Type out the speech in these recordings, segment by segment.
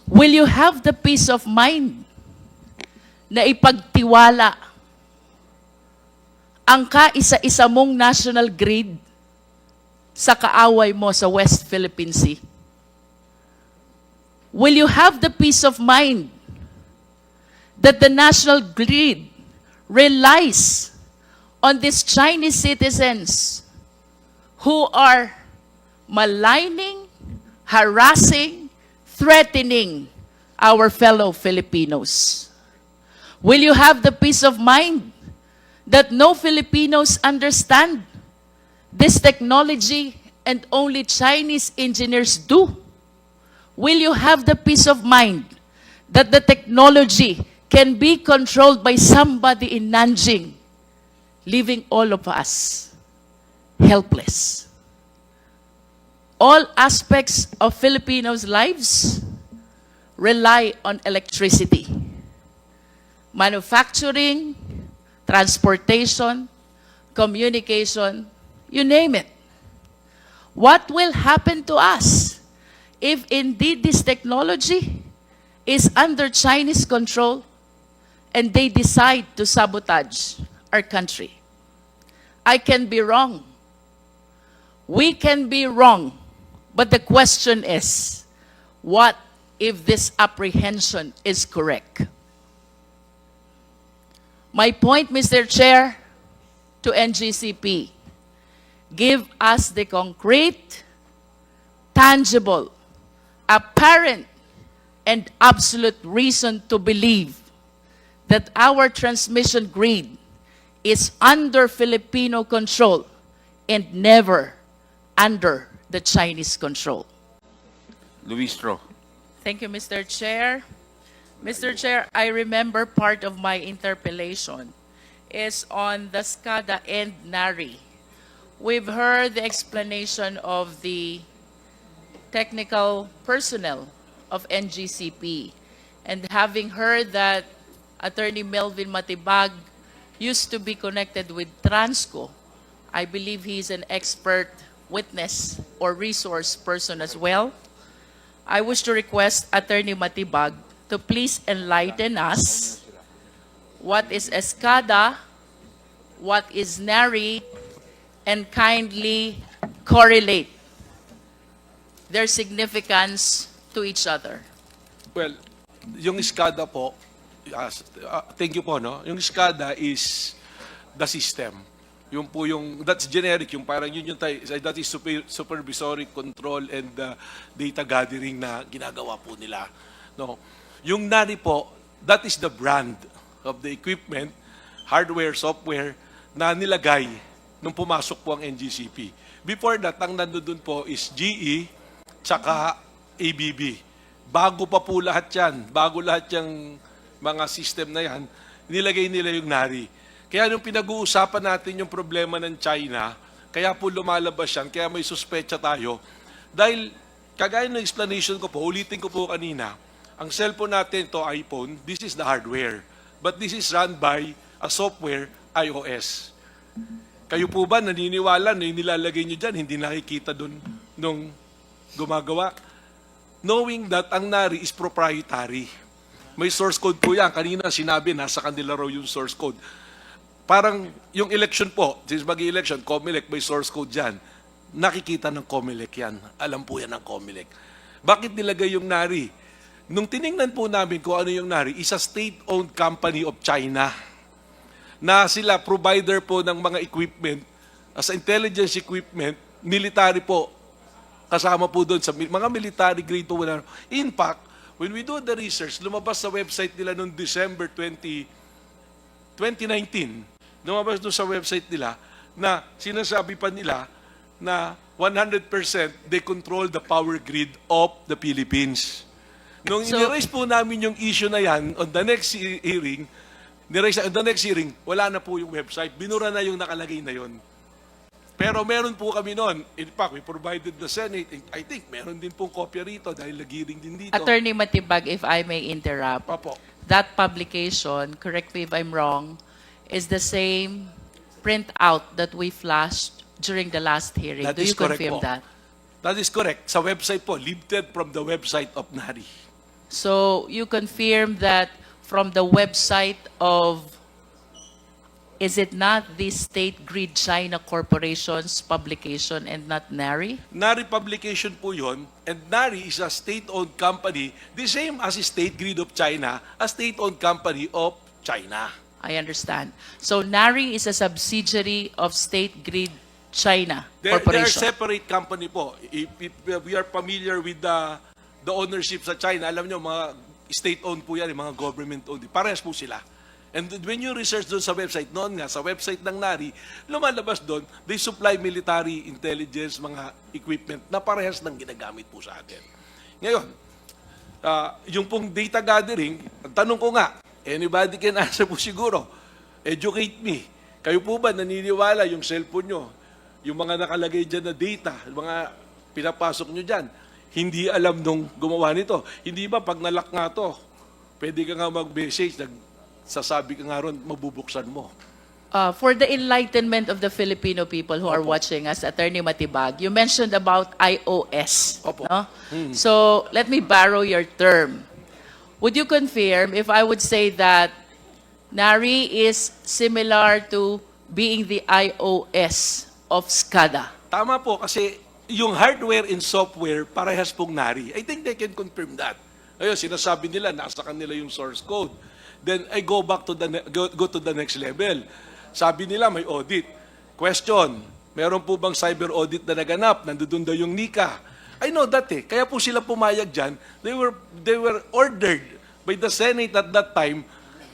Will you have the peace of mind na ipagtiwala ang kaisa-isa mong national grid sa kaaway mo sa West Philippine Sea? Will you have the peace of mind that the national grid relies on these Chinese citizens who are maligning, harassing, threatening our fellow Filipinos? Will you have the peace of mind that no Filipinos understand this technology and only Chinese engineers do? Will you have the peace of mind that the technology can be controlled by somebody in Nanjing, leaving all of us helpless? All aspects of Filipinos' lives rely on electricity. Manufacturing, transportation, communication, you name it. What will happen to us if indeed this technology is under Chinese control and they decide to sabotage our country? I can be wrong. We can be wrong. But the question is, what if this apprehension is correct? My point, Mr. Chair, to NGCP, give us the concrete, tangible, apparent, and absolute reason to believe that our transmission grid is under Filipino control and never under the Chinese control. Luistro. Thank you, Mr. Chair. Mr. Chair, I remember part of my interpellation is on the SCADA and Nari. We've heard the explanation of the technical personnel of NGCP, and having heard that Attorney Melvin Matibag used to be connected with Transco, I believe he's an expert witness or resource person as well. I wish to request Attorney Matibag to please enlighten us what is SCADA, what is Nari, and kindly correlate their significance to each other. Well, yung SCADA po, thank you po, no? Yung SCADA is the system. Yung po yung, that's generic, yung parang yun yung, that is supervisory control and data gathering na ginagawa po nila. No? Yung Nari po, that is the brand of the equipment, hardware, software, na nilagay nung pumasok po ang NGCP. Before that, ang nandun po is GE, tsaka ABB. Bago pa po lahat yan, bago lahat yung mga system na yan, nilagay nila yung Nari. Kaya nung pinag-uusapan natin yung problema ng China, kaya po lumalabas yan, kaya may suspecha tayo. Dahil, kagaya ng explanation ko po, ulitin ko po kanina, ang cellphone natin to iPhone, this is the hardware. But this is run by a software, iOS. Kayo po ba naniniwala na yung nilalagay nyo dyan, hindi nakikita dun nung gumagawa? Knowing that ang Nari is proprietary. May source code po yan. Kanina sinabi, nasa kanila raw yung source code. Parang yung election po, since mag-election, COMELEC, may source code dyan. Nakikita ng COMELEC yan. Alam po yan ng COMELEC. Bakit nilagay yung Nari? Nung tiningnan po namin kung ano yung Nari, is a state-owned company of China na sila provider po ng mga equipment, as intelligence equipment, military po, kasama po doon sa mga military grade po. In fact, when we do the research, lumabas sa website nila noong December 2019, lumabas doon sa website nila na sinasabi pa nila na 100% they control the power grid of the Philippines. Nung iniraise po namin yung issue na yan, on the next hearing, wala na po yung website. Binura na yung nakalagay na yun. Pero meron po kami noon. In fact, we provided the Senate. I think meron din pong kopya rito dahil nagiring din dito. Attorney Matibag, if I may interrupt, Papo. that publication, correct me if I'm wrong, is the same printout that we flashed during the last hearing. That Do is you correct confirm po. that? That is correct. Sa website po, lifted from the website of Nari. So you confirm that from the website of, is it not the State Grid China Corporation's publication and not Nari? Nari publication po yun, and Nari is a state-owned company, the same as State Grid of China, a state-owned company of China. I understand. So Nari is a subsidiary of State Grid China They're Corporation. separate company po. If we are familiar with the ownership sa China, alam nyo, mga state-owned po yan, mga government-owned. Parehas po sila. And when you research doon sa website, noon nga, sa website ng Nari, lumalabas doon, they supply military intelligence, mga equipment na parehas ng ginagamit po sa atin. Ngayon, yung pong data gathering, ang tanong ko nga, anybody can answer po siguro, educate me. Kayo po ba naniniwala yung cellphone nyo, yung mga nakalagay dyan na data, yung mga pinapasok nyo dyan, hindi alam nung gumawa nito. Hindi ba pag nalak nga to, pwede ka nga mag-message, sasabi ka nga ron, mabubuksan mo. For the enlightenment of the Filipino people who are Opo. watching us, Attorney Matibag, you mentioned about iOS. Opo. No? So let me borrow your term. Would you confirm if I would say that Nari is similar to being the iOS of SCADA? Tama po, kasi yung hardware and software, parehas pong Nari. I think they can confirm that. Ayun, sinasabi nila, nasa kanila yung source code. Then I go back to go to the next level. Sabi nila may audit. Question, meron po bang cyber audit na naganap? Nandoon daw yung NICA. I know that eh. Kaya po sila pumayag dyan. They were ordered by the Senate at that time,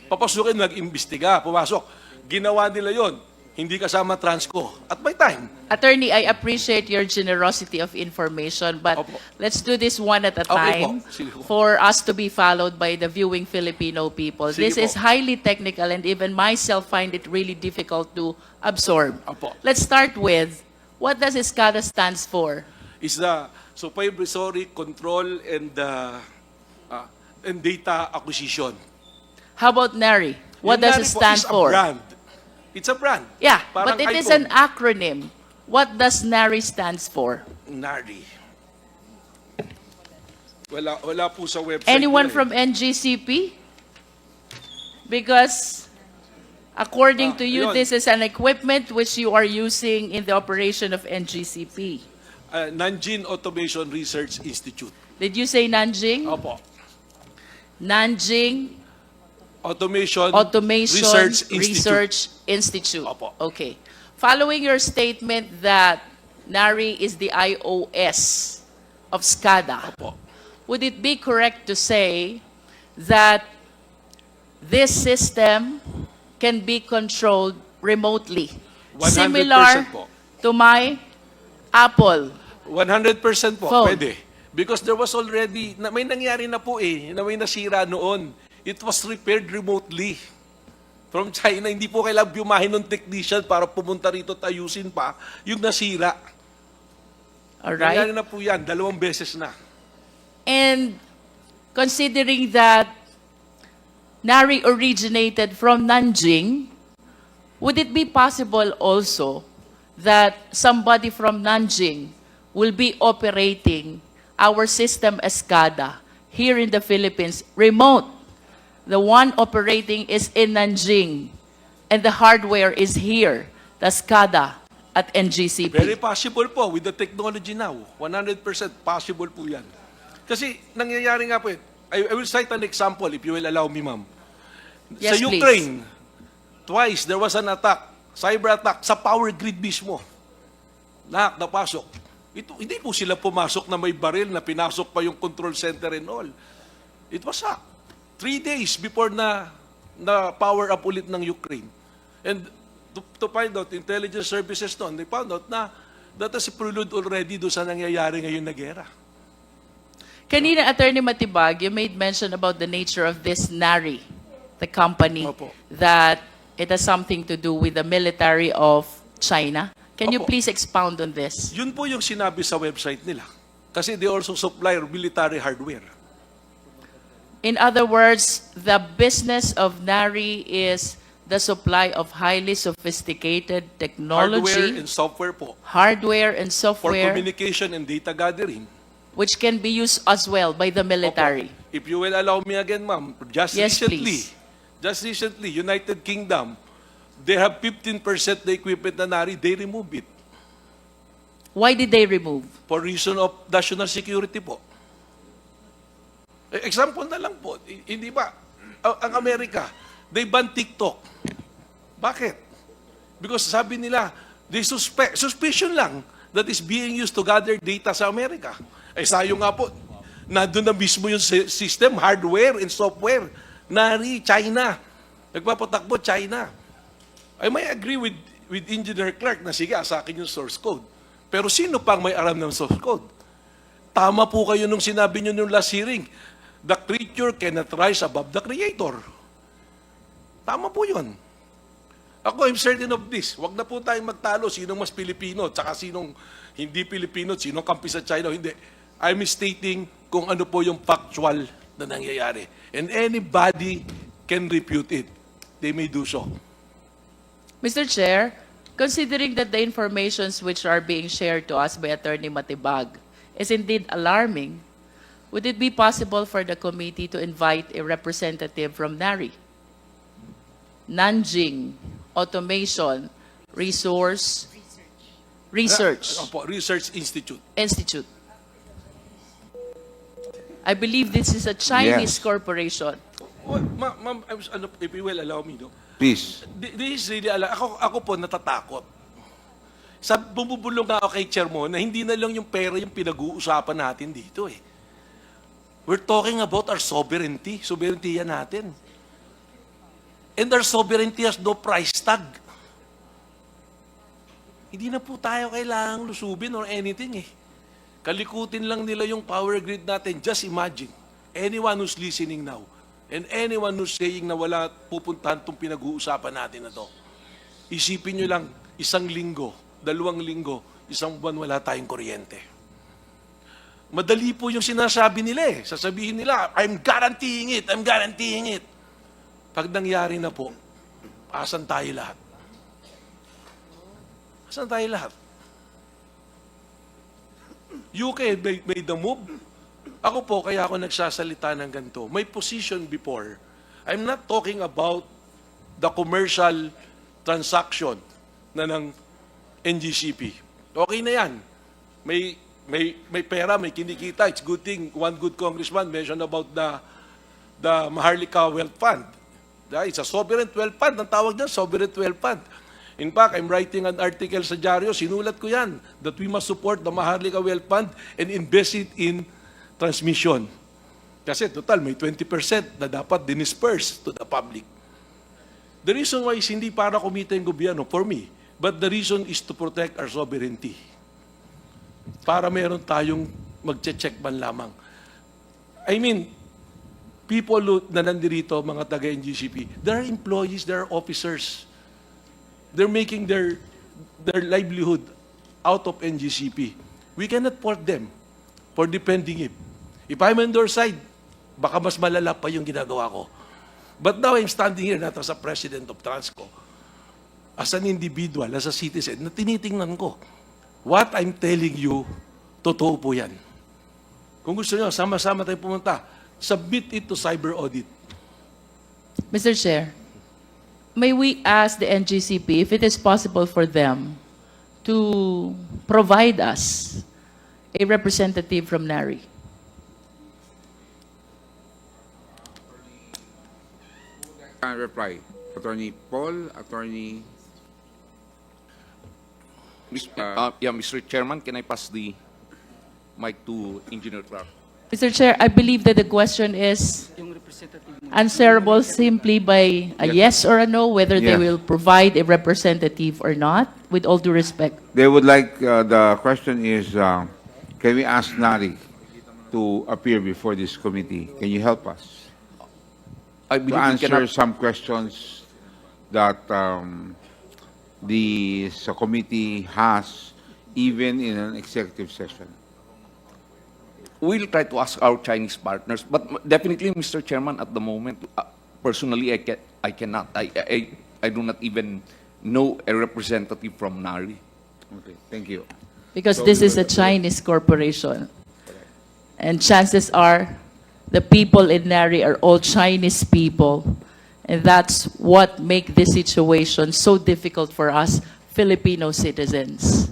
papasukin, nag-imbestiga, pumasok. Ginawa nila yon. Hindi kasama Transco. At my time. Attorney, I appreciate your generosity of information, but Opo. let's do this one at a Okay time po. Sige po. for us to be followed by the viewing Filipino people. Sige This po. is highly technical and even myself find it really difficult to absorb. Opo. Let's start with, what does SCADA stands for? Is the supervisory control and data acquisition. How about Nari? What Yung does Nari it po stand is a for? brand. It's a brand. Yeah, Parang but it is iPhone. an acronym. What does Nari stands for? Nari. Wala po sa website. Anyone nila eh. from NGCP? Because according to you, Ayun. this is an equipment which you are using in the operation of NGCP. Nanjing Automation Research Institute. Did you say Nanjing? Opo. Nanjing Automation Automation Institute. Research Institute. Opo. Okay. Following your statement that Nari is the iOS of SCADA, Opo. would it be correct to say that this system can be controlled remotely? 100% Similar po. to my Apple. 100% po, Phone. pwede. Because there was already, may nangyari na po na may nasira noon. It was repaired remotely. From China, hindi po kailangan bumahin ng technician para pumunta rito at ayusin pa yung nasira. Nangyari Alright? na po yan, 2 beses na. And considering that Nari originated from Nanjing, would it be possible also that somebody from Nanjing will be operating our system SCADA here in the Philippines, remote? The one operating is in Nanjing, and the hardware is here, the SCADA at NGCP. Very possible po with the technology now. 100% possible po yan. Kasi nangyayari nga po I will cite an example if you will allow me, ma'am. Yes, Sa Ukraine, twice there was an attack, cyber attack, sa power grid mismo. Napasok. Hindi po sila pumasok na may baril na pinasok pa yung control center and all. It was hacked. 3 days before na power up ulit ng Ukraine. And to find out, intelligence services noon, they found out na that is prelude already doon sa nangyayari ngayon na gera. Kanina, Attorney Matibag, you made mention about the nature of this Nari, the company, Opo. that it has something to do with the military of China. Can you Opo. please expound on this? Yun po yung sinabi sa website nila. Kasi they also supply military hardware. In other words, the business of Nari is the supply of highly sophisticated Hardware technology, and software po. hardware and For software, communication and data gathering. which can be used as well by the military. Opo. If you will allow me again, ma'am, Yes, please. just recently, United Kingdom, they have 15% the equipment na Nari, they remove it. Why did they remove? For reason of national security po. Example na lang po, hindi ba, ang Amerika, they ban TikTok. Bakit? Because sabi nila, they suspicion lang that is being used to gather data sa Amerika. Eh sayo nga po, nandun na mismo yung system, hardware and software. Nari, China. Nagpapatakbo, China. I may agree with Engineer Clark na sige, sa akin yung source code. Pero sino pang may alam ng source code? Tama po kayo nung sinabi nyo nung last hearing. The creature cannot rise above the creator. Tama po yun. Ako, I'm certain of this. Huwag na po tayong magtalo sinong mas Pilipino, tsaka sinong hindi Pilipino, sinong kampi sa China, hindi. I'm stating kung ano po yung factual na nangyayari. And anybody can refute it. They may do so. Mr. Chair, considering that the informations which are being shared to us by Attorney Matibag is indeed alarming, would it be possible for the committee to invite a representative from Nari, Nanjing Automation Research Research Institute. Institute? I believe this is a Chinese Yes. corporation. Well, ma'am, if you will allow me, no? Please. This is really, ako po natatakot. Bumubulong nga ako kay Chair mo na hindi na lang yung pera yung pinag-uusapan natin dito eh. We're talking about our sovereignty. Sovereignty yan natin. And our sovereignty has no price tag. Hindi na po tayo kailangang lusubin or anything eh. Kalikutin lang nila yung power grid natin. Just imagine, anyone who's listening now, and anyone who's saying na wala pupuntahan itong pinag-uusapan natin na to, isipin nyo lang, 1 linggo, 2 linggo, 1 buwan wala tayong kuryente. Madali po yung sinasabi nila eh. Sasabihin nila, I'm guaranteeing it, I'm guaranteeing it. Pag nangyari na po, asan tayo lahat? Asan tayo lahat? UK made the move. Ako po, kaya ako nagsasalita ng ganito. My position before, I'm not talking about the commercial transaction na ng NGCP. Okay na yan. May pera, may kinikita. It's good thing. One good congressman mentioned about the Maharlika Wealth Fund. It's a sovereign wealth fund. Ang tawag dyan, sovereign wealth fund. In fact, I'm writing an article sa dyaryo, sinulat ko yan, that we must support the Maharlika Wealth Fund and invest it in transmission. Kasi total, may 20% na dapat dinisperse to the public. The reason why is hindi para kumita yung gobyerno, for me, but the reason is to protect our sovereignty. Para meron tayong magche-check man lamang. I mean, people na nandirito, mga taga-NGCP, there are employees, there are officers. They're making their livelihood out of NGCP. We cannot fault them for defending it. If I'm on their side, baka mas malala pa yung ginagawa ko. But now I'm standing here not as a president of Transco, as an individual, as a citizen, na tinitingnan ko. What I'm telling you, totoo po yan. Kung gusto nyo, sama-sama tayo pumunta, submit it to cyber audit. Mr. Chair, may we ask the NGCP if it is possible for them to provide us a representative from Nari? Can reply. Attorney Paul, Attorney... Mr. Chairman, can I pass the mic to Engineer Clark? Mr. Chair, I believe that the question is answerable simply by a yes or a no, whether they Yeah. will provide a representative or not, with all due respect. They would like, the question is, can we ask Nari to appear before this committee? Can you help us I to believe we answer cannot, some questions that the committee has, even in an executive session? we'll try to ask our Chinese partners, but definitely, Mr. Chairman, at the moment, personally, I cannot. I do not even know a representative from Nari. Okay, thank you. Because this is a Chinese corporation. And chances are, the people in Nari are all Chinese people. And that's what makes this situation so difficult for us Filipino citizens.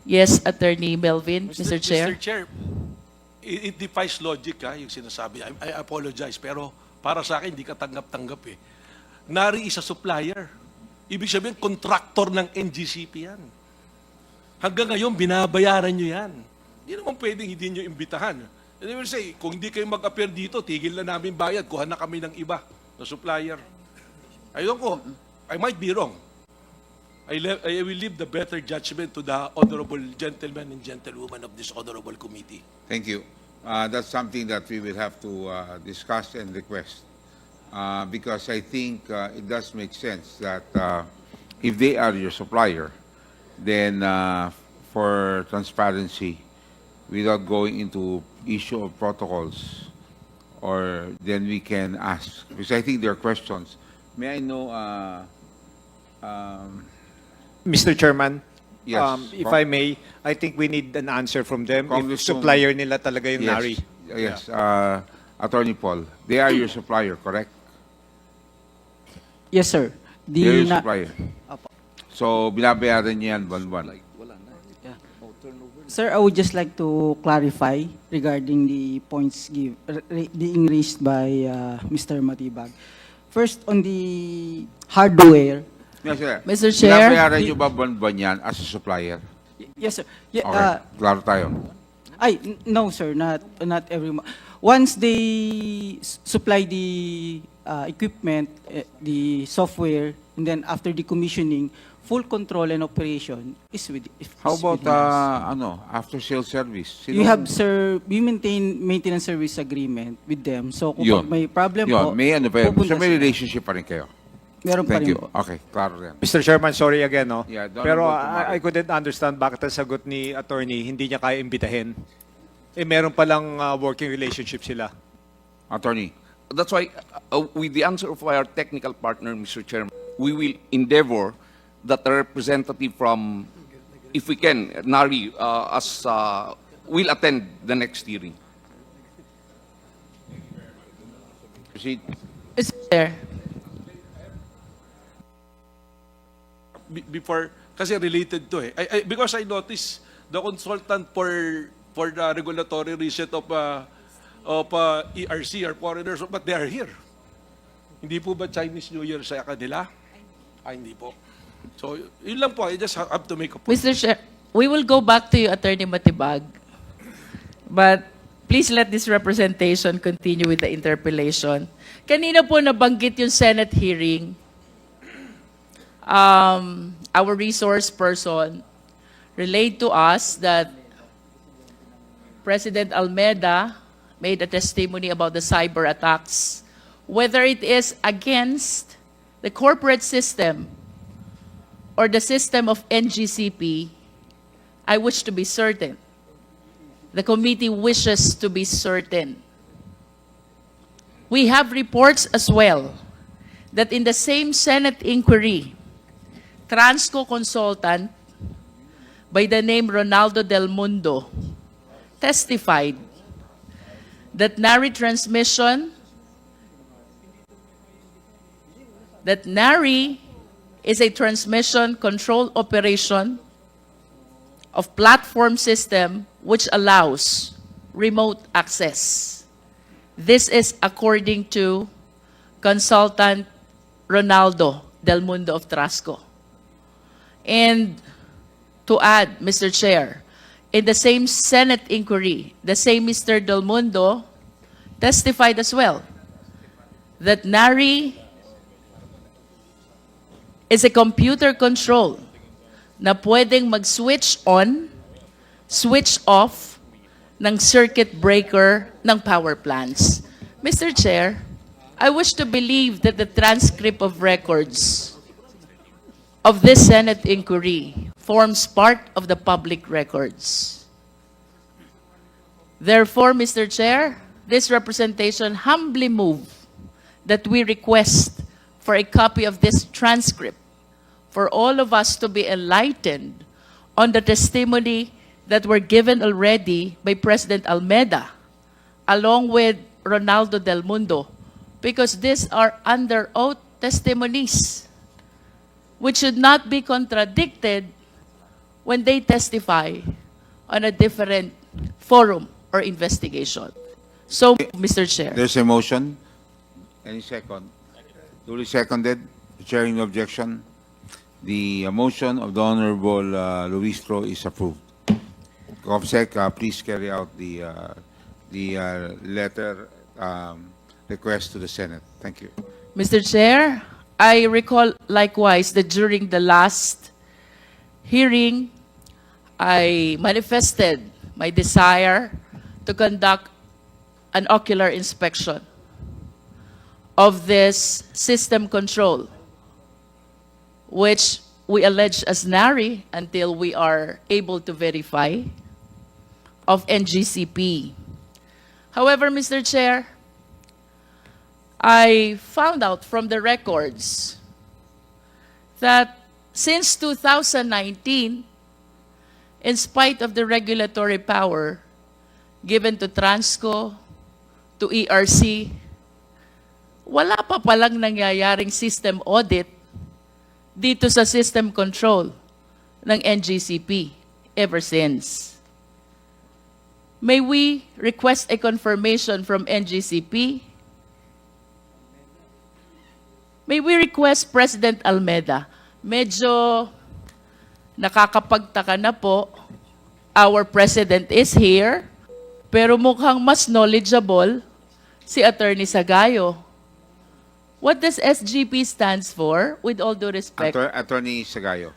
Yes, Attorney Melvin, Mr. Chair. Mr. Chair, it defies logic yung sinasabi. I apologize, pero para sa akin, hindi ka tanggap-tanggap eh. Nari is a supplier. Ibig sabihin, contractor ng NGCP yan. Hanggang ngayon, binabayaran nyo yan. Hindi naman pwedeng hindi nyo imbitahan. And they will say, kung hindi kayo mag-appear dito, tigil na namin bayad, kuha na kami ng iba na supplier. I don't know. I might be wrong. I will leave the better judgment to the honorable gentlemen and gentlewomen of this honorable committee. Thank you. That's something that we will have to discuss and request. Because I think it does make sense that if they are your supplier, then for transparency, without going into issue of protocols, or then we can ask, because I think there are questions. May I know, Mr. Chairman, yes, if I may, I think we need an answer from them. If Congresswoman- supplier nila talaga yung Nari. Yes, Attorney Paul, they are your supplier, correct? Yes, sir. They are your na- supplier. Apo. So, binabayaran niya yan buwan-buwan. Sir, I would just like to clarify regarding the points being raised by Mr. Matibag. First, on the hardware. Yes, sir. Mr. Chair. Binabayaran niyo ba buwan-buwan yan as a supplier? Yes, sir. Yeah, Okay, klaro tayo. no, sir. Not every month. Once they supply the equipment, the software, and then after the commissioning, full control and operation is with. How about within us. after-sales service? You have, sir, we maintain maintenance service agreement with them. So kung Yun. may problem Yun, po, may ano pa yun. pupunta So may sila. relationship pa rin kayo. Meron pa Thank you. rin po. Okay, klaro rin. Mr. Chairman, sorry again, no? Yeah, don't Pero go to Mari. I couldn't understand bakit ang sagot ni attorney, hindi niya kaya imbitahin. Eh, meron palang working relationship sila. Attorney, that's why, with the answer of our technical partner, Mr. Chairman, we will endeavor that a representative from, if we can, Nari, will attend the next hearing. Proceed. Mr. Chair. Before, kasi related to eh. Because I noticed the consultant for the regulatory reset of ERC are foreigners, but they are here. Hindi po ba Chinese New Year sa kanila? Hindi po. So, yun lang po. I just have to make a point. Mr. Chair, we will go back to you, Attorney Matibag. But please let this representation continue with the interpellation. Kanina po nabanggit yung Senate hearing. Our resource person relayed to us that President Almeida made a testimony about the cyber attacks, whether it is against the corporate system or the system of NGCP. I wish to be certain. The committee wishes to be certain. We have reports as well that in the same Senate inquiry, Transco consultant by the name Ronaldo Del Mundo testified that Nari is a transmission control operation of platform system which allows remote access. This is according to consultant Ronaldo Del Mundo of Trasco. And to add, Mr. Chair, in the same Senate inquiry, the same Mr. Del Mundo testified as well that Nari is a computer control na pwedeng mag-switch on, switch off ng circuit breaker ng power plants. Mr. Chair, I wish to believe that the transcript of records of this Senate inquiry forms part of the public records. Therefore, Mr. Chair, this representation humbly move that we request for a copy of this transcript for all of us to be enlightened on the testimony that were given already by President Almeda, along with Ronaldo Del Mundo, because these are under oath testimonies, which should not be contradicted when they testify on a different forum or investigation. So, Mr. Chair. There's a motion. Any second? Duly seconded. Chairing the objection. The motion of the Honorable Luistro is approved. COMSEC, please carry out the letter request to the Senate. Thank you. Mr. Chair, I recall likewise that during the last hearing, I manifested my desire to conduct an ocular inspection of this system control, which we allege as Nari until we are able to verify, of NGCP. However, Mr. Chair, I found out from the records that since 2019, in spite of the regulatory power given to Transco, to ERC, wala pa palang nangyayaring system audit dito sa system control ng NGCP ever since. May we request a confirmation from NGCP? May we request President Almeda? Medyo nakakapagtaka na po. Our President is here, pero mukhang mas knowledgeable si Attorney Sagayo. What does SGP stands for, with all due respect? Attorney Sagayo.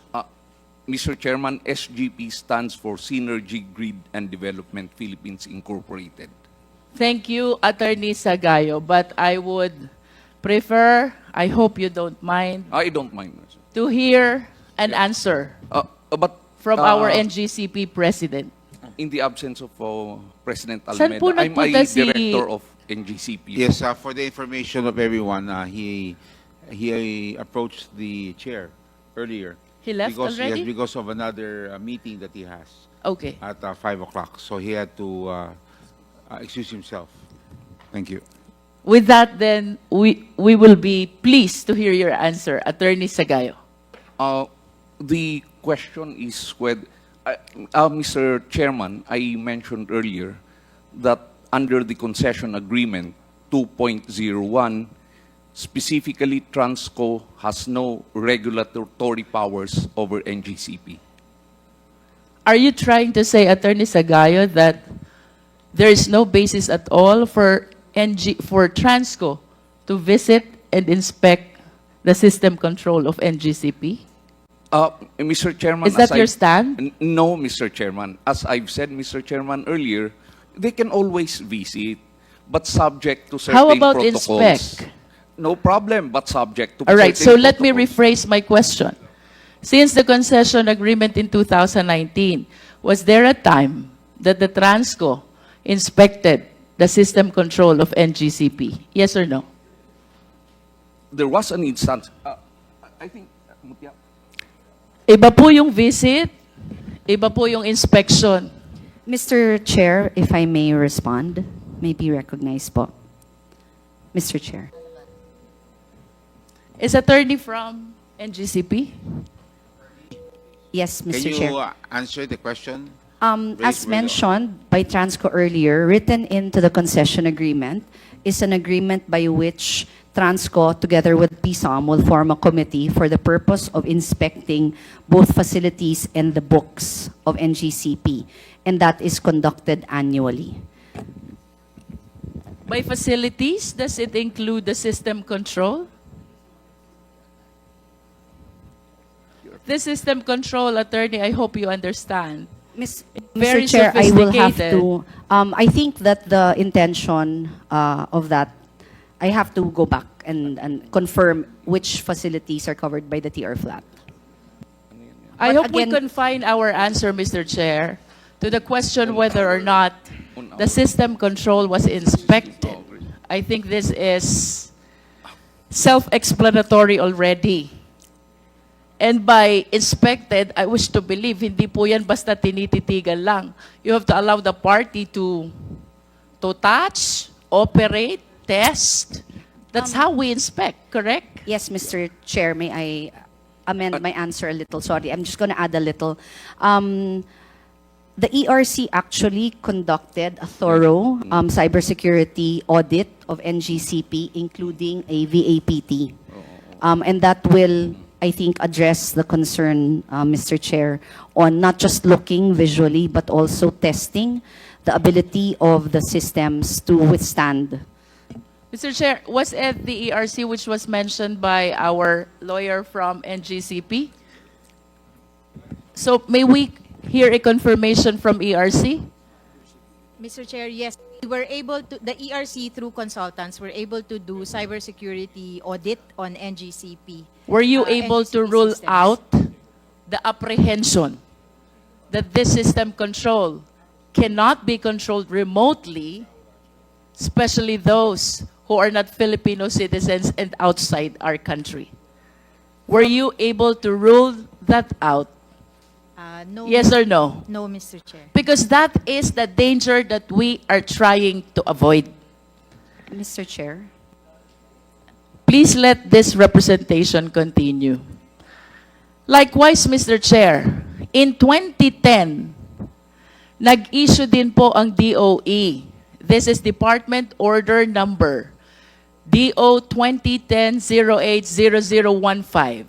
Mr. Chairman, SGP stands for Synergy Grid and Development Philippines Incorporated. Thank you, Attorney Sagayo, but I would prefer, I hope you don't mind, I don't mind, sir. to hear an answer But from our NGCP President. in the absence of President Saan Almeda, po I'm nagpunta a si- director of NGCP. Yes, for the information of everyone, he approached the chair earlier. He left already? Yes, because of another meeting that he has Okay. at 5 o'clock. So he had to excuse himself. Thank you. With that, then, we will be pleased to hear your answer, Attorney Sagayo. The question is whether, Mr. Chairman, I mentioned earlier that under the concession agreement 2.01, specifically Transco has no regulatory powers over NGCP. Are you trying to say, Attorney Sagayo, that there is no basis at all for Transco to visit and inspect the system control of NGCP? Mr. Chairman, Is that your stand? No, Mr. Chairman. As I've said, Mr. Chairman, earlier, they can always visit, but subject to certain How about protocols. inspect? No problem, but subject to All right, so certain let me protocols. rephrase my question. Since the concession agreement in 2019, was there a time that the Transco inspected the system control of NGCP? Yes or no? There was an instance. I think, Mutya, Iba po yung visit, iba po yung inspection. Mr. Chair, if I may respond, may be recognized po. Mr. Chair. Is attorney from NGCP? Yes, Can Mr. you Chair. answer the question? As mentioned by Transco earlier, written into the concession agreement is an agreement by which Transco, together with PSOM, will form a committee for the purpose of inspecting both facilities and the books of NGCP, and that is conducted annually. By facilities, does it include the system control? The system control, attorney, I hope you understand. Very Mr. Chair, I will have sophisticated. to, I think that the intention of that, I have to go back and confirm which facilities are covered by the TR flat. I But hope we again- confine our answer, Mr. Chair, to the question whether or not the system control was inspected. I think this is self-explanatory already. And by inspected, I wish to believe, hindi po yan basta tinititigan lang. You have to allow the party to touch, operate, test. That's how we inspect, correct? Yes, Mr. Chair, may I amend my answer a little? Sorry, I'm just going to add a little. The ERC actually conducted a thorough cybersecurity audit of NGCP, including a VAPT. And that will, I think, address the concern, Mr. Chair, on not just looking visually, but also testing the ability of the systems to withstand. Mr. Chair, was it the ERC which was mentioned by our lawyer from NGCP? So may we hear a confirmation from ERC? Mr. Chair, yes, we were able to, the ERC through consultants were able to do cybersecurity audit on NGCP. Were you able to NGCP rule systems. out the apprehension that this system control cannot be controlled remotely, especially those who are not Filipino citizens and outside our country? Were you able to rule that out? No, Yes or no? no, Mr. Chair. Because that is the danger that we are trying to avoid. Mr. Chair. Please let this representation continue. Likewise, Mr. Chair, in 2010, nag-issue din po ang DOE. This is Department Order Number DO 2010-080015,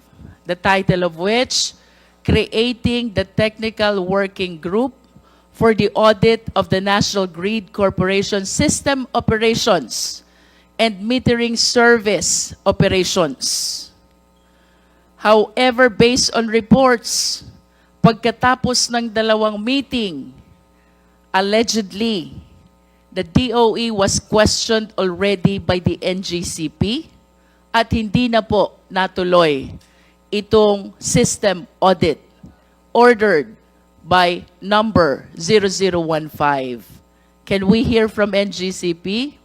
the title of which, Creating the Technical Working Group for the Audit of the National Grid Corporation System Operations and Metering Service Operations. However, based on reports, pagkatapos ng dalawang meeting, allegedly, the DOE was questioned already by the NGCP at hindi na po natuloy itong system audit ordered by number 0015. Can we hear from NGCP?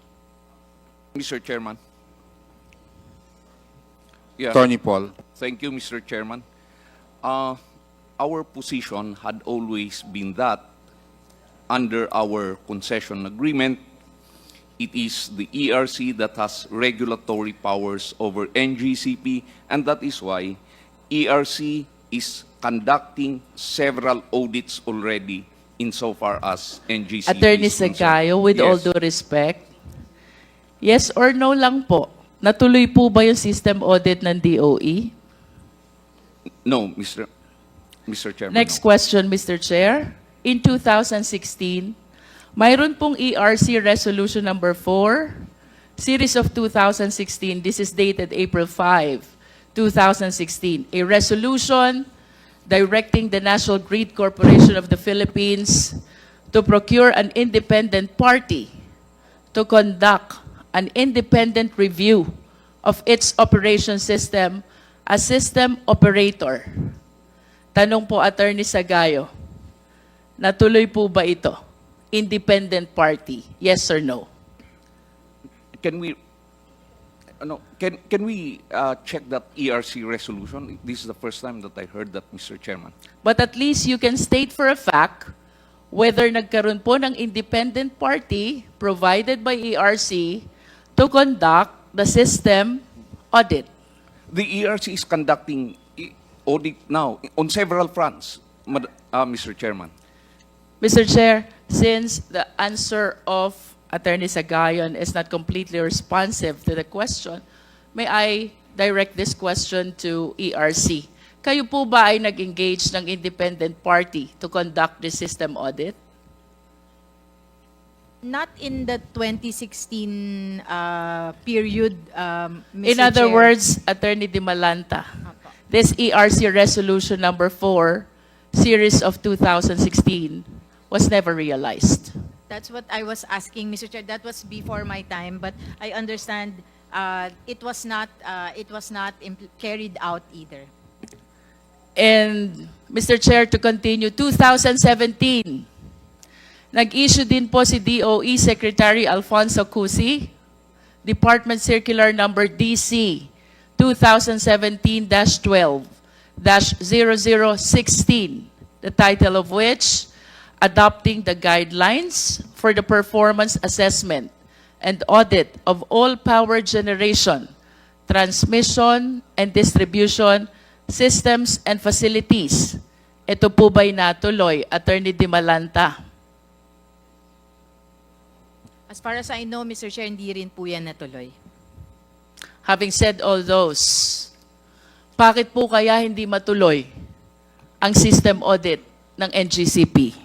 Mr. Chairman. Yeah. Attorney Paul. Thank you, Mr. Chairman. Our position had always been that under our concession agreement, it is the ERC that has regulatory powers over NGCP, and that is why ERC is conducting several audits already insofar as NGCP Attorney is concerned. Segayo, with all Yes. due respect, yes or no lang po, natuloy po ba yung system audit ng DOE? No, Mr. Chairman. Next no. question, Mr. Chair. In 2016, mayroon pong ERC Resolution Number 4, Series of 2016. This is dated April 5, 2016. A resolution directing the National Grid Corporation of the Philippines to procure an independent party to conduct an independent review of its operation system as system operator. Tanong po, Attorney Sagayo, natuloy po ba ito? Independent party, yes or no? Can we check that ERC resolution? This is the first time that I heard that, Mr. Chairman. But at least you can state for a fact whether nagkaroon po ng independent party provided by ERC to conduct the system audit. The ERC is conducting audit now on several fronts, Mr. Chairman. Mr. Chair, since the answer of Attorney Sagayon is not completely responsive to the question, may I direct this question to ERC? Kayo po ba ay nag-engage ng independent party to conduct the system audit? Not in the 2016 period, Mr. In other Chair. words, Attorney Di Malanta, Opo. this ERC Resolution Number 4, Series of 2016, was never realized. That's what I was asking, Mr. Chair. That was before my time, but I understand it was not carried out either. And Mr. Chair, to continue, 2017, nag-issue din po si DOE Secretary Alfonso Cusi, Department Circular Number DC 2017-12, 2021-0016, the title of which, Adopting the Guidelines for the Performance Assessment and Audit of All Power Generation, Transmission, and Distribution Systems and Facilities. Ito po ba'y natuloy, Attorney Di Malanta? As far as I know, Mr. Chair, hindi rin po yan natuloy. Having said all those, bakit po kaya hindi matuloy ang system audit ng NGCP?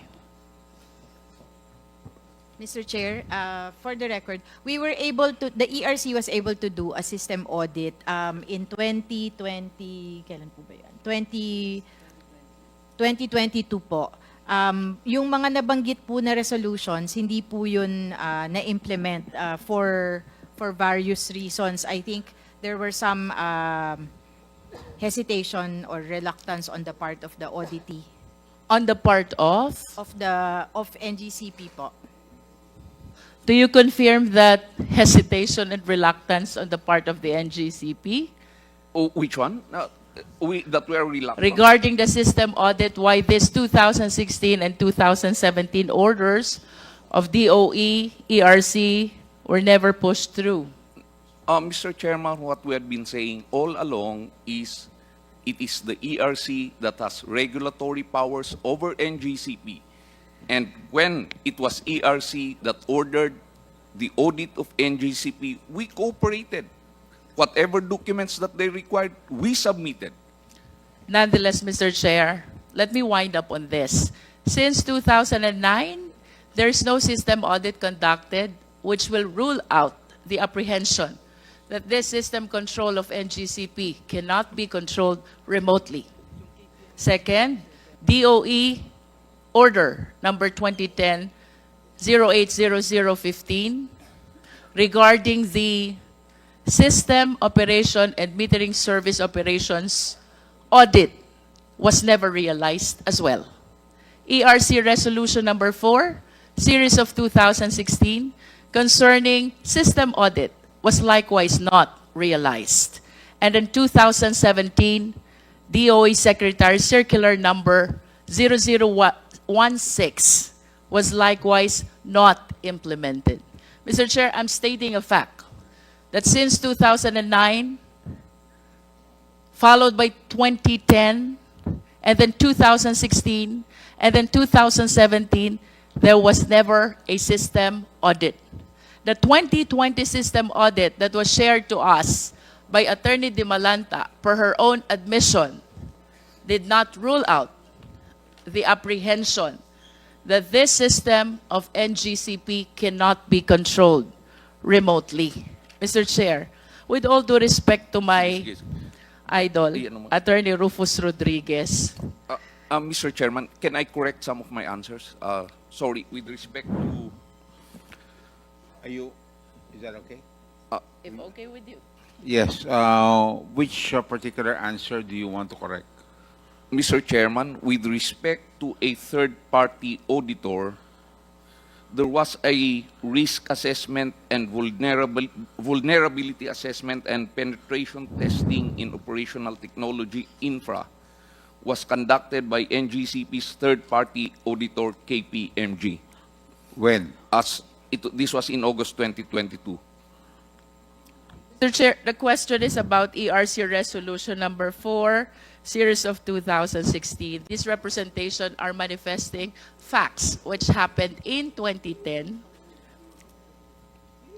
Mr. Chair, for the record, we were able to, the ERC was able to do a system audit in 2020, kailan po ba yan? 2022 po. Yung mga nabanggit po na resolutions, hindi po yun na-implement for various reasons. I think there were some hesitation or reluctance on the part of the auditee. On the part of? Of NGCP po. Do you confirm that hesitation and reluctance on the part of the NGCP? Oh, which one? That we are reluctant. Regarding the system audit, why this 2016 and 2017 orders of DOE, ERC were never pushed through? Mr. Chairman, what we have been saying all along is it is the ERC that has regulatory powers over NGCP. And when it was ERC that ordered the audit of NGCP, we cooperated. Whatever documents that they required, we submitted. Nonetheless, Mr. Chair, let me wind up on this. Since 2009, there is no system audit conducted which will rule out the apprehension that this system control of NGCP cannot be controlled remotely. Second, DOE Order number 2010-080015 regarding the System Operation and Metering Service Operations audit was never realized as well. ERC Resolution number 4, Series of 2016, concerning system audit was likewise not realized. And in 2017, DOE Secretary Circular number 0016 was likewise not implemented. Mr. Chair, I'm stating a fact that since 2009, followed by 2010, and then 2016, and then 2017, there was never a system audit. The 2020 system audit that was shared to us by Attorney Di Malanta, per her own admission, did not rule out the apprehension that this system of NGCP cannot be controlled remotely. Mr. Chair, with all due respect to my idol, Attorney Rufus Rodriguez. Mr. Chairman, can I correct some of my answers? Sorry, with respect to... Is that okay? If okay with you. Yes. Which particular answer do you want to correct? Mr. Chairman, with respect to a third-party auditor, there was a risk assessment and vulnerability assessment and penetration testing in operational technology infra was conducted by NGCP's third-party auditor, KPMG. When? This was in August 2022. Mr. Chair, the question is about ERC Resolution number 4, Series of 2016. These representations are manifesting facts which happened in 2010,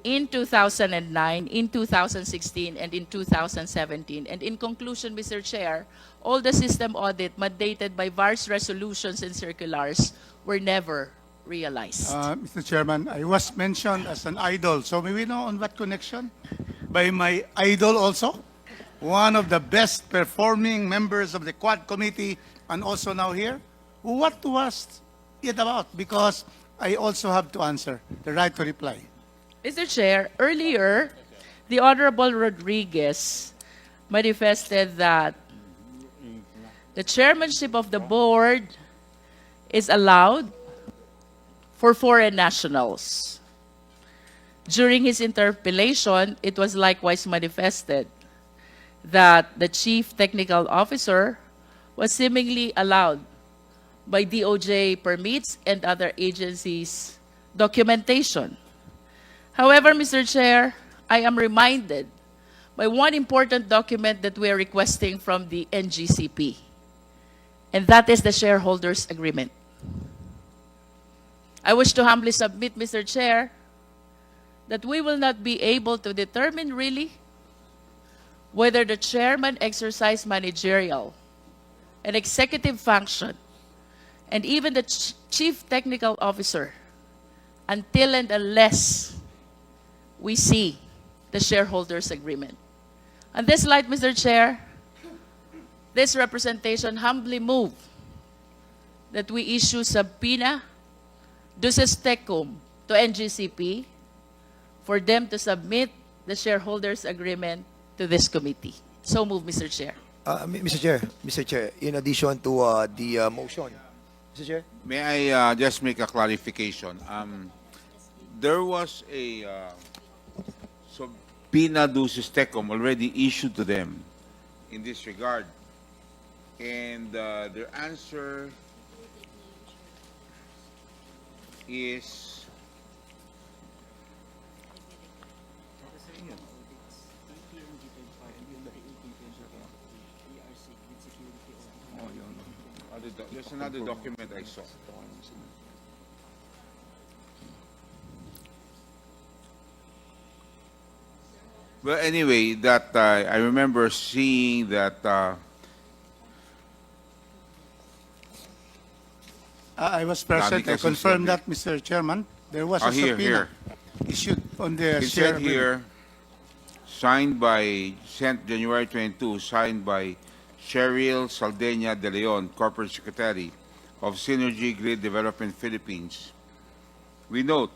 in 2009, in 2016, and in 2017. And in conclusion, Mr. Chair, all the system audit mandated by various resolutions and circulars were never realized. Mr. Chairman, I was mentioned as an idol. So may we know on what connection? By my idol also? One of the best performing members of the Quad Committee and also now here? What was it about? Because I also have to answer, the right to reply. Mr. Chair, earlier, the Honorable Rodriguez manifested that the chairmanship of the board is allowed for foreign nationals. During his interpellation, it was likewise manifested that the chief technical officer was seemingly allowed by DOJ permits and other agencies' documentation. However, Mr. Chair, I am reminded by one important document that we are requesting from the NGCP, and that is the shareholders' agreement. I wish to humbly submit, Mr. Chair, that we will not be able to determine really whether the chairman exercised managerial and executive function and even the chief technical officer until and unless we see the shareholders' agreement. On this light, Mr. Chair, this representation humbly move that we issue subpoena duces tecum to NGCP for them to submit the shareholders' agreement to this committee. So move, Mr. Chair. Mr. Chair, in addition to the motion, Mr. Chair? May I just make a clarification? There was a subpoena duces tecum already issued to them in this regard. And their answer is there's another document I saw. Well, anyway, that I remember seeing that I was present. I confirm that, Mr. Chairman. There was a subpoena issued on the it share said here, signed by, sent January 22, signed by Cheryl Saldena de Leon, Corporate Secretary of Synergy Grid Development Philippines. We note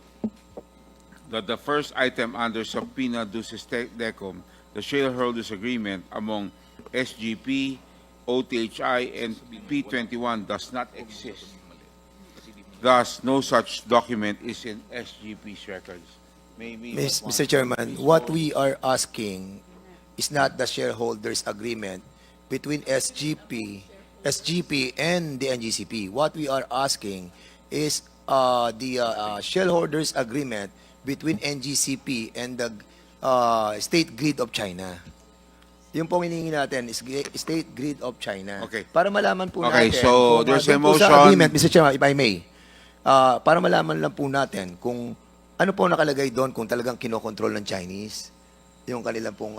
that the first item under subpoena duces tecum, the shareholders agreement among SGP, OTHI, and P21 does not exist. Thus, no such document is in SGP's records. Mr. Chairman, what we are asking is not the shareholders agreement between SGP and the NGCP. What we are asking is the shareholders agreement between NGCP and the State Grid of China. Yung pong hinihingi natin is State Grid of China. Okay. Para malaman po Okay, natin. so kung, there's a doon po motion. sa agreement, Mr. Chairman, if I may. Para malaman lang po natin kung ano po nakalagay doon kung talagang kinokontrol ng Chinese yung kanilang pong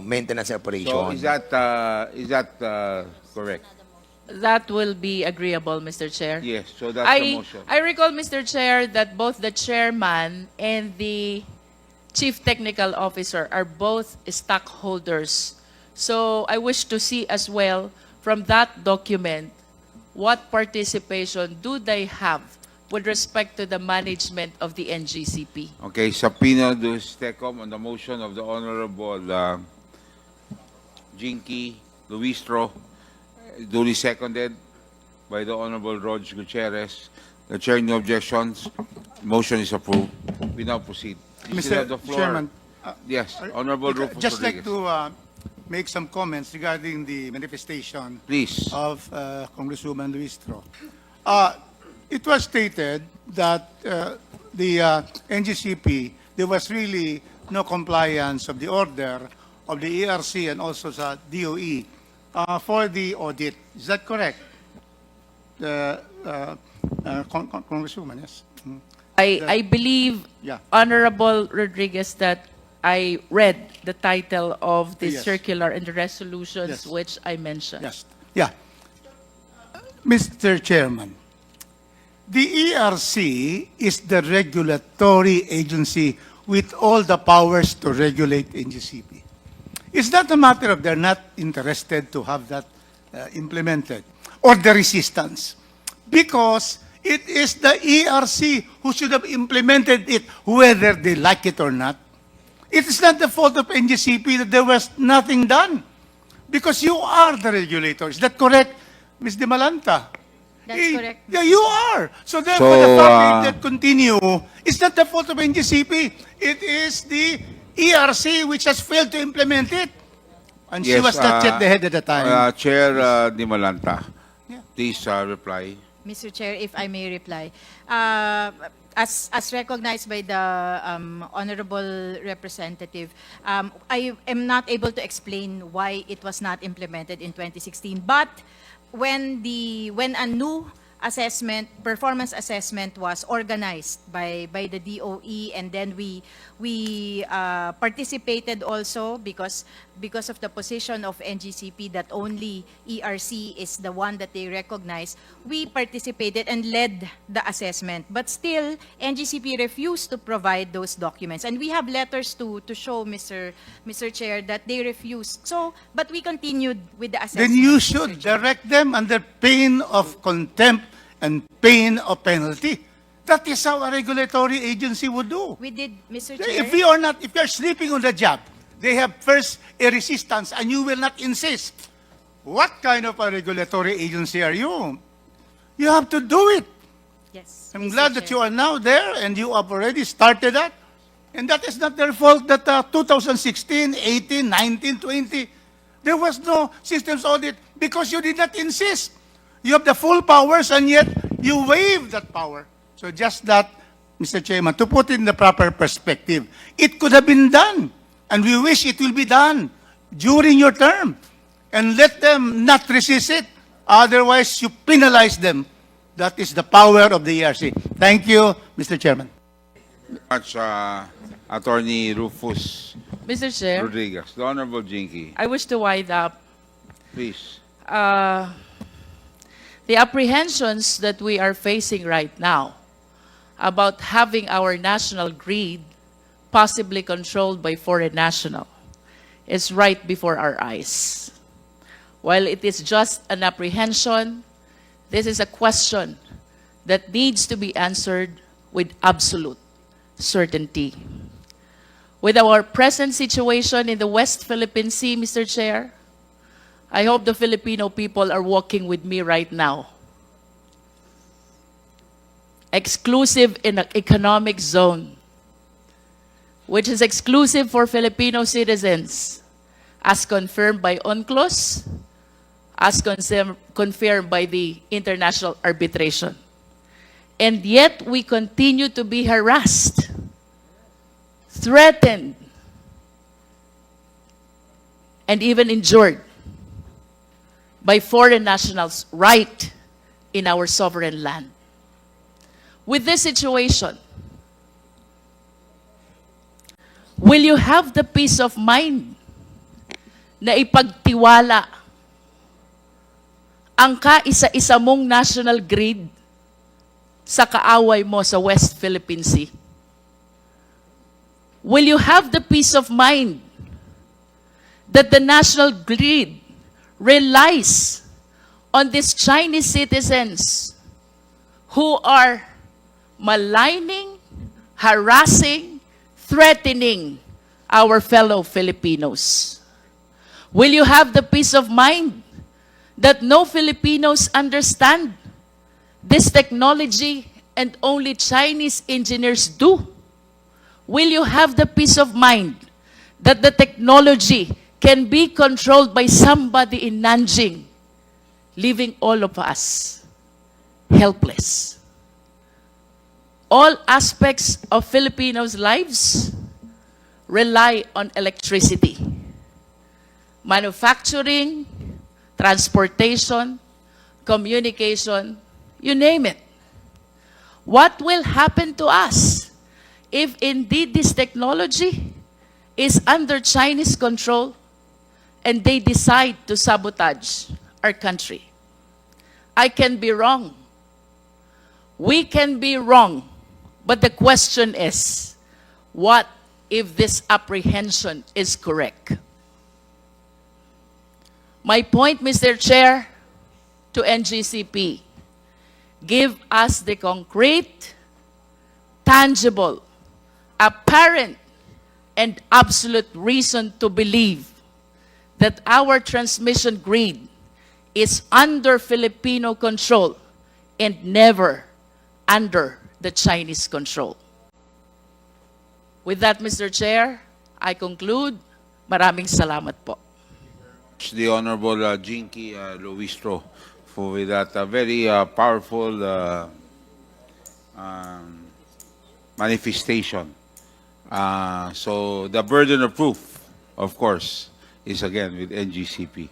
maintenance operation. So is that correct? That will be agreeable, Mr. Chair. Yes, so that's the motion. I recall, Mr. Chair, that both the chairman and the chief technical officer are both stockholders. So I wish to see as well from that document what participation do they have with respect to the management of the NGCP. Okay, subpoena duces tecum on the motion of the Honorable Jinky, Luistro, duly seconded by the Honorable Rog Gutierrez. The chair, no objections. Motion is approved. We now proceed. You still have the floor. Chairman, Yes, Honorable Rufus just like Rodriguez. to make some comments regarding the manifestation Please. of Congresswoman Luistro. It was stated that the NGCP, there was really no compliance of the order of the ERC and also the DOE for the audit. Is that correct? Congresswoman, yes. I believe, Yeah. Honorable Rodriguez, that I read the title of the Yes. circular and the resolutions Yes. which I mentioned. Yes. Yeah. Mr. Chairman, the ERC is the regulatory agency with all the powers to regulate NGCP. It's not a matter of they're not interested to have that implemented or the resistance, because it is the ERC who should have implemented it whether they like it or not. It is not the fault of NGCP that there was nothing done, because you are the regulator. Is that correct, Ms. De Malanta? That's correct. Yeah, you are. So therefore, So, the fact that continue is not the fault of NGCP. It is the ERC which has failed to implement it. And she was not yet the head at the time. Chair Dimalanta, Yeah. please reply. Mr. Chair, if I may reply. As recognized by the honorable representative, I am not able to explain why it was not implemented in 2016. But when a new performance assessment was organized by the DOE, and then we participated also because of the position of NGCP that only ERC is the one that they recognize. We participated and led the assessment, but still NGCP refused to provide those documents, and we have letters to show Mr. Chair that they refused. So, but we continued with the assessment. Then you Mr. should Chair. direct them under pain of contempt and pain of penalty. That is how a regulatory agency would do. We did, Mr. Chair. If you're sleeping on the job, they have first a resistance and you will not insist. What kind of a regulatory agency are you? You have to do it. Yes. I'm Mr. glad that Chair. you are now there and you have already started that. And that is not their fault that 2016, 18, 19, 20, there was no systems audit because you did not insist. You have the full powers and yet you waive that power. So just that, Mr. Chairman, to put it in the proper perspective, it could have been done. And we wish it will be done during your term. And let them not resist it. Otherwise, you penalize them. That is the power of the ERC. Thank you, Mr. Chairman. Much, Attorney Rufus Mr. Chair, Rodriguez. The Honorable Jinky, I wish to wind up. please. The apprehensions that we are facing right now about having our national greed possibly controlled by foreign national is right before our eyes. While it is just an apprehension, this is a question that needs to be answered with absolute certainty. With our present situation in the West Philippine Sea, Mr. Chair, I hope the Filipino people are walking with me right now. Exclusive in an economic zone, which is exclusive for Filipino citizens, as confirmed by UNCLOS, as confirmed by the international arbitration. And yet we continue to be harassed, threatened, and even injured by foreign nationals right in our sovereign land. With this situation, will you have the peace of mind na ipagtiwala ang kaisa-isa mong national grid sa kaaway mo sa West Philippine Sea? Will you have the peace of mind that the national grid relies on these Chinese citizens who are maligning, harassing, threatening our fellow Filipinos? Will you have the peace of mind that no Filipinos understand this technology and only Chinese engineers do? Will you have the peace of mind that the technology can be controlled by somebody in Nanjing, leaving all of us helpless? All aspects of Filipinos' lives rely on electricity. Manufacturing, transportation, communication, you name it. What will happen to us if indeed this technology is under Chinese control and they decide to sabotage our country? I can be wrong. We can be wrong. But the question is, what if this apprehension is correct? My point, Mr. Chair, to NGCP, give us the concrete, tangible, apparent, and absolute reason to believe that our transmission grid is under Filipino control and never under the Chinese control. With that, Mr. Chair, I conclude. Maraming salamat po. the Honorable Jinky Luistro for with that very powerful manifestation. So the burden of proof, of course, is again with NGCP.